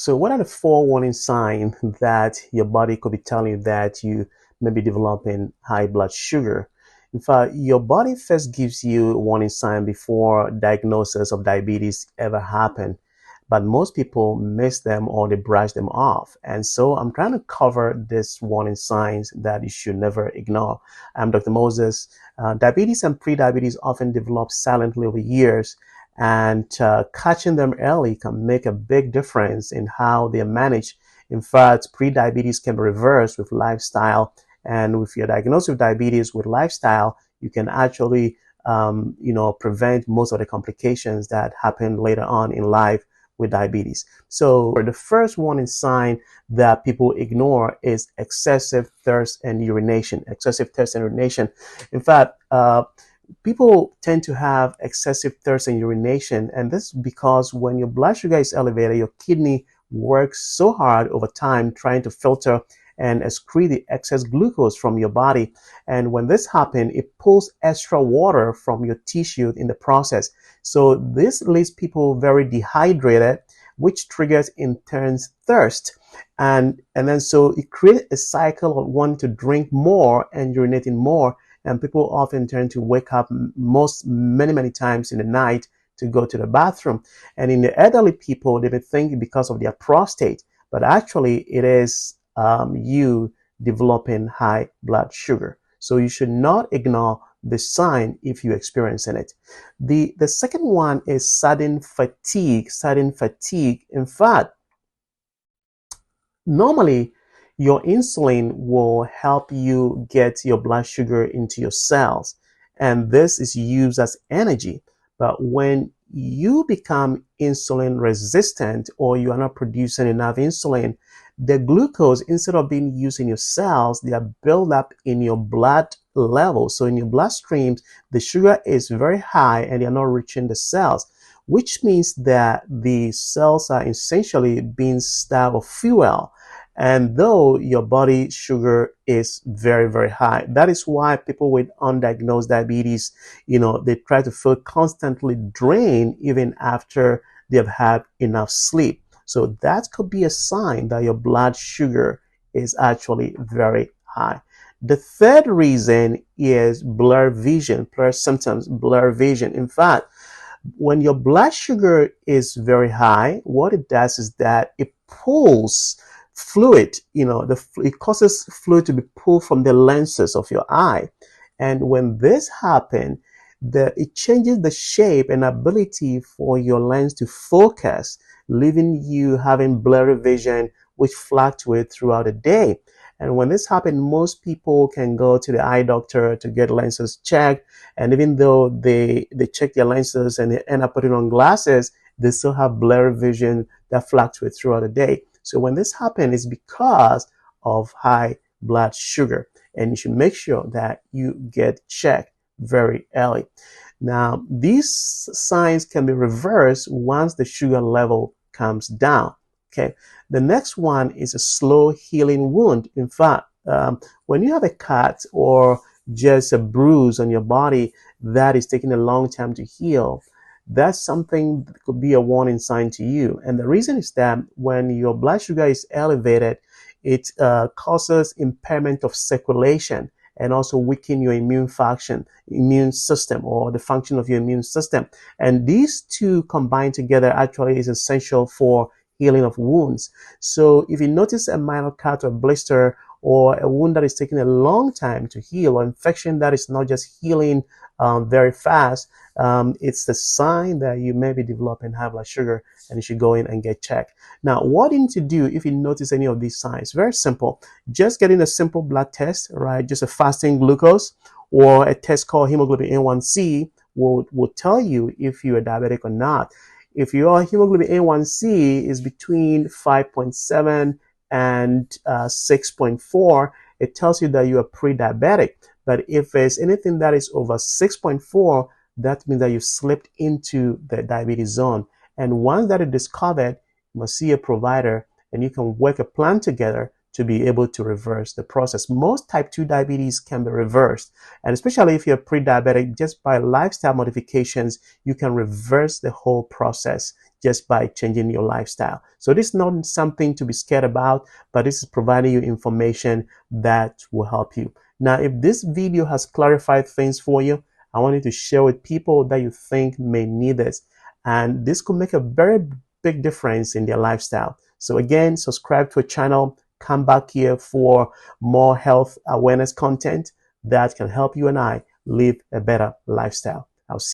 So what are the four warning signs that your body could be telling you that you may be developing high blood sugar? In fact, your body first gives you a warning sign before diagnosis of diabetes ever happen. But most people miss them or they brush them off. And so I'm trying to cover these warning signs that you should never ignore. I'm Dr. Moses. Diabetes and prediabetes often develop silently over years, and catching them early can make a big difference in how they are managed. In fact, prediabetes can be reversed with lifestyle, and if you're diagnosed with diabetes with lifestyle, you can actually prevent most of the complications that happen later on in life with diabetes. So the first warning sign that people ignore is excessive thirst and urination. Excessive thirst and urination. In fact, people tend to have excessive thirst and urination, and this is because when your blood sugar is elevated, your kidney works so hard over time trying to filter and excrete the excess glucose from your body. And when this happens, it pulls extra water from your tissue in the process. So this leaves people very dehydrated, which triggers in turn thirst. And then so it creates a cycle of wanting to drink more and urinating more. And people often tend to wake up many times in the night to go to the bathroom. And in the elderly people, they may think because of their prostate, but actually it is you developing high blood sugar. So you should not ignore the sign if you're experiencing it. The second one is sudden fatigue. Sudden fatigue. In fact, normally your insulin will help you get your blood sugar into your cells, and this is used as energy. But when you become insulin resistant or you are not producing enough insulin, the glucose, instead of being used in your cells, they are built up in your blood level. So in your bloodstream, the sugar is very high and they are not reaching the cells, which means that the cells are essentially being starved of fuel. And though your body sugar is very high, that is why people with undiagnosed diabetes, they try to feel constantly drained even after they have had enough sleep. So that could be a sign that your blood sugar is actually very high. The third reason is blurred vision, blurred symptoms, blurred vision. In fact, when your blood sugar is very high, what it does is that it pulls fluid, it causes fluid to be pulled from the lenses of your eye. And when this happens, it changes the shape and ability for your lens to focus, leaving you having blurry vision, which fluctuates throughout the day. And when this happens, most people can go to the eye doctor to get lenses checked. And even though they check their lenses and they end up putting on glasses, they still have blurry vision that fluctuates throughout the day. So when this happens, it's because of high blood sugar. And you should make sure that you get checked very early. Now, these signs can be reversed once the sugar level comes down. Okay. The next one is a slow healing wound. In fact, when you have a cut or just a bruise on your body that is taking a long time to heal, that's something that could be a warning sign to you. And the reason is that when your blood sugar is elevated, it causes impairment of circulation and also weaken your immune system, or the function of your immune system. And these two combined together actually is essential for healing of wounds. So if you notice a minor cut or blister or a wound that is taking a long time to heal, or infection that is not just healing very fast, it's the sign that you may be developing high blood sugar and you should go in and get checked. Now, what you need to do if you notice any of these signs, very simple. Just getting a simple blood test, right? Just a fasting glucose or a test called hemoglobin A1C will tell you if you're diabetic or not. If your hemoglobin A1C is between 5.7 and 6.4, it tells you that you are pre-diabetic. But if there's anything that is over 6.4, that means that you slipped into the diabetes zone. And once that is discovered, you must see a provider and you can work a plan together to be able to reverse the process. Most type 2 diabetes can be reversed, and especially if you're pre-diabetic, just by lifestyle modifications, you can reverse the whole process just by changing your lifestyle. So this is not something to be scared about, but this is providing you information that will help you. Now, if this video has clarified things for you, I want you to share with people that you think may need this. And this could make a very big difference in their lifestyle. So again, subscribe to a channel, come back here for more health awareness content that can help you and I live a better lifestyle. I'll see